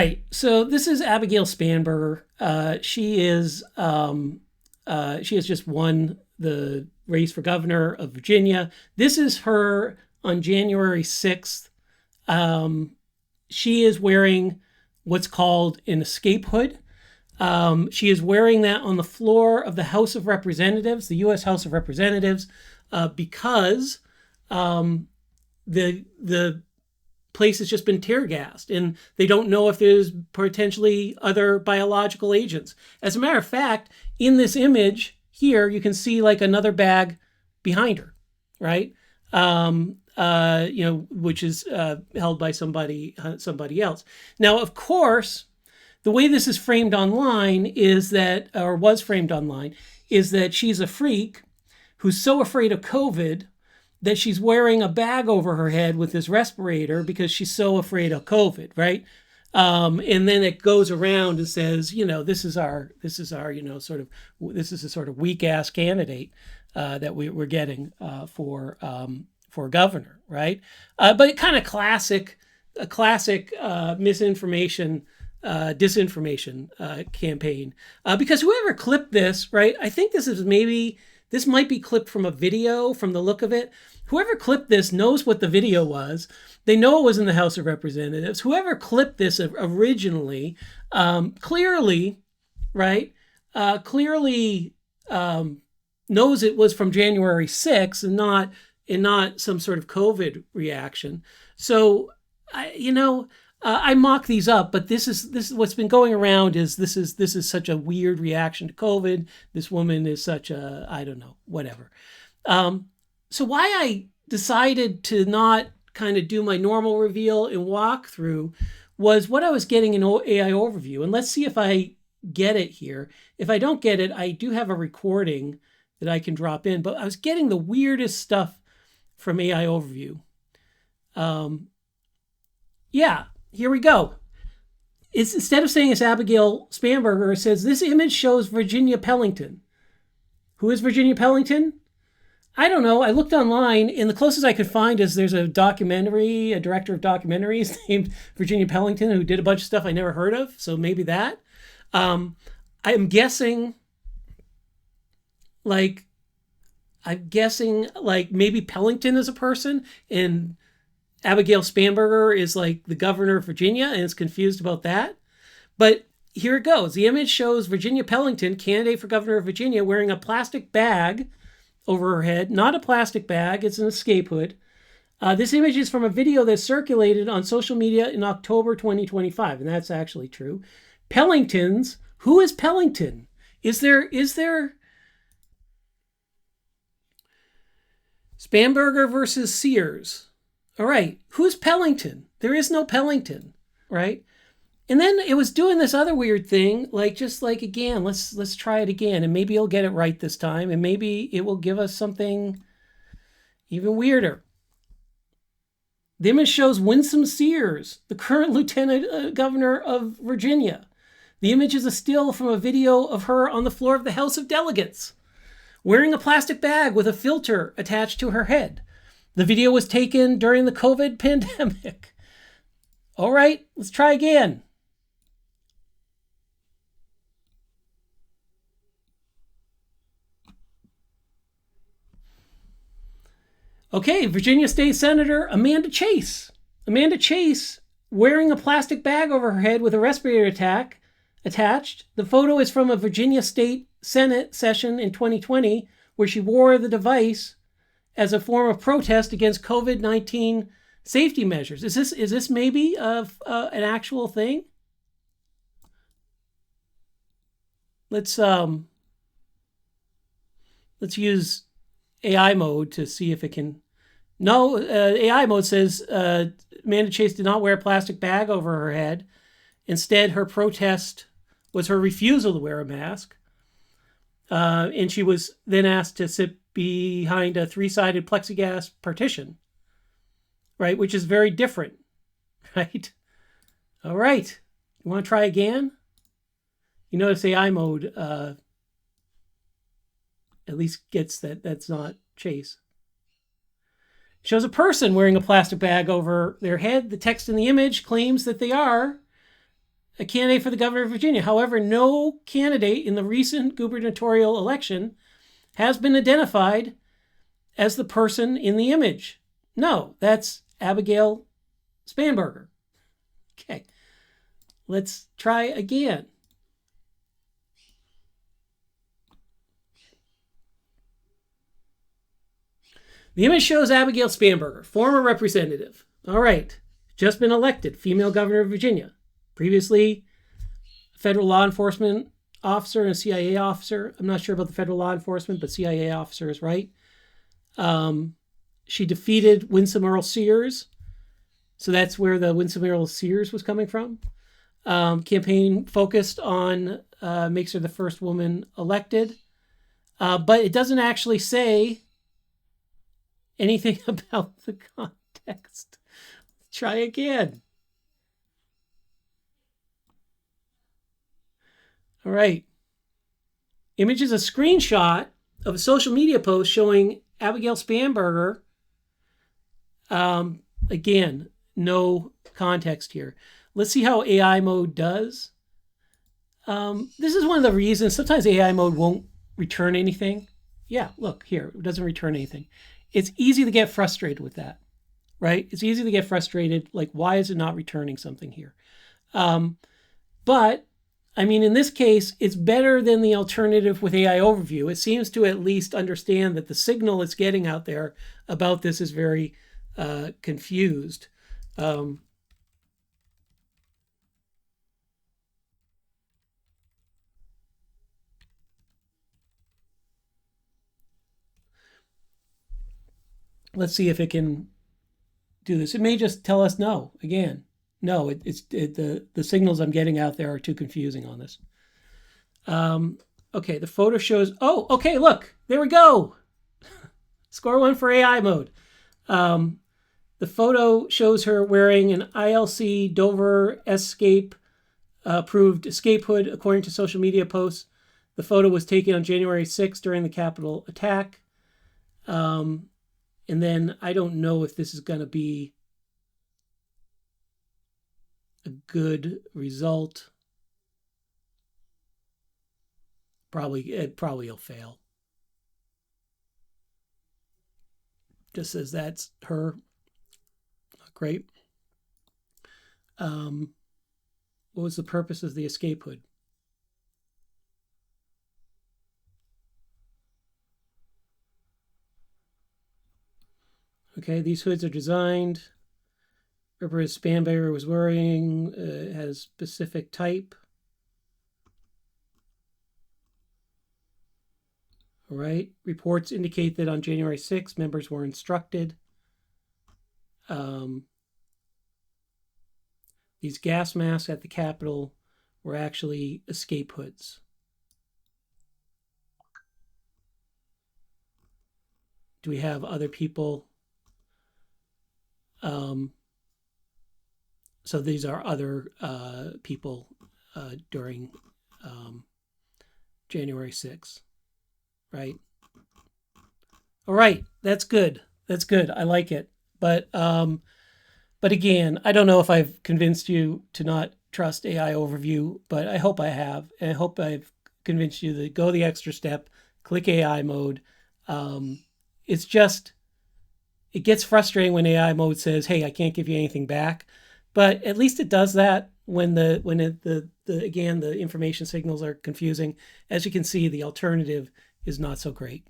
right. So this is Abigail Spanberger. She has just won the race for governor of Virginia. This is her on January 6th. She is wearing what's called an escape hood. She is wearing that on the floor of the House of Representatives, the U.S. House of Representatives, because the place has just been tear gassed and they don't know if there's potentially other biological agents. As a matter of fact, in this image here, you can see like another bag behind her, right? Which is held by somebody else. Now, of course, the way this is framed online is that, or was framed online, is that she's a freak who's so afraid of COVID that she's wearing a bag over her head with this respirator because she's so afraid of COVID, right? And then it goes around and says, this is a sort of weak ass candidate that we're getting for governor, right? But kind of classic misinformation, disinformation campaign. Because whoever clipped this, right? I think this might be clipped from a video from the look of it. Whoever clipped this knows what the video was. They know it was in the House of Representatives. Whoever clipped this originally, clearly, right? Clearly knows it was from January 6th and not some sort of COVID reaction. So, I mock these up, but this is what's been going around is this is such a weird reaction to COVID. This woman is such a, I don't know, whatever. So why I decided to not kind of do my normal reveal and walk through was what I was getting in AI overview. And let's see if I get it here. If I don't get it, I do have a recording that I can drop in, but I was getting the weirdest stuff from AI overview. Here we go. It's instead of saying it's Abigail Spanberger, it says this image shows Virginia Pellington. Who is Virginia Pellington? I don't know. I looked online, and the closest I could find is there's a director of documentaries named Virginia Pellington who did a bunch of stuff I never heard of. So maybe that. I'm guessing like maybe Pellington is a person, and Abigail Spanberger is like the governor of Virginia, and is confused about that. But here it goes. The image shows Virginia Pellington, candidate for governor of Virginia, wearing a plastic bag over her head. Not a plastic bag, it's an escape hood. This image is from a video that circulated on social media in October 2025, and that's actually true. Pellington's, who is Pellington? Is there Spanberger versus Sears? All right, who's Pellington? There is no Pellington, right? And then it was doing this other weird thing, again, let's try it again, and maybe it'll get it right this time, and maybe it will give us something even weirder. The image shows Winsome Sears, the current lieutenant governor of Virginia. The image is a still from a video of her on the floor of the House of Delegates, wearing a plastic bag with a filter attached to her head. The video was taken during the COVID pandemic. All right, let's try again. Okay, Virginia State Senator Amanda Chase. Amanda Chase wearing a plastic bag over her head with a respirator attached. The photo is from a Virginia State Senate session in 2020 where she wore the device as a form of protest against COVID-19 safety measures. Is this maybe an actual thing? Let's use AI mode to see if it can. No, AI mode says Amanda Chase did not wear a plastic bag over her head. Instead, her protest was her refusal to wear a mask. And she was then asked to sit behind a 3-sided plexiglass partition, right? Which is very different, right? All right. You want to try again? You notice AI mode at least gets that's not Chase. Shows a person wearing a plastic bag over their head. The text in the image claims that they are a candidate for the governor of Virginia. However, no candidate in the recent gubernatorial election has been identified as the person in the image. No, that's Abigail Spanberger. Okay, let's try again. The image shows Abigail Spanberger, former representative. All right, just been elected, female governor of Virginia. Previously, federal law enforcement officer and a CIA officer. I'm not sure about the federal law enforcement, but CIA officer is right. She defeated Winsome Earl Sears. So that's where the Winsome Earl Sears was coming from. Campaign focused on makes her the first woman elected. But it doesn't actually say anything about the context. Try again. All right. Image is a screenshot of a social media post showing Abigail Spanberger. Again, no context here. Let's see how AI mode does. This is one of the reasons sometimes AI mode won't return anything. Yeah, look here, it doesn't return anything. It's easy to get frustrated with that, right? It's easy to get frustrated. Like, why is it not returning something here? But I mean, in this case, it's better than the alternative with AI overview. It seems to at least understand that the signal it's getting out there about this is very confused. Let's see if it can do this. It may just tell us no again. No, the signals I'm getting out there are too confusing on this. Okay, the photo shows. Oh, okay, look, there we go. Score one for AI mode. The photo shows her wearing an ILC Dover Escape approved escape hood, according to social media posts. The photo was taken on January 6th during the Capitol attack. And then I don't know if this is going to be a good result. It probably will fail. Just says that's her. Great. What was the purpose of the escape hood? Okay, these hoods are designed. Remember, his Spanberger was wearing has specific type. All right. Reports indicate that on January 6th, members were instructed. These gas masks at the Capitol were actually escape hoods. Do we have other people? So these are other people during January 6th, right? All right, that's good. That's good. I like it. But again, I don't know if I've convinced you to not trust AI overview, but I hope I have. And I hope I've convinced you to go the extra step, click AI mode. It's just, it gets frustrating when AI mode says, hey, I can't give you anything back. But at least it does that when the information signals are confusing. As you can see, the alternative is not so great.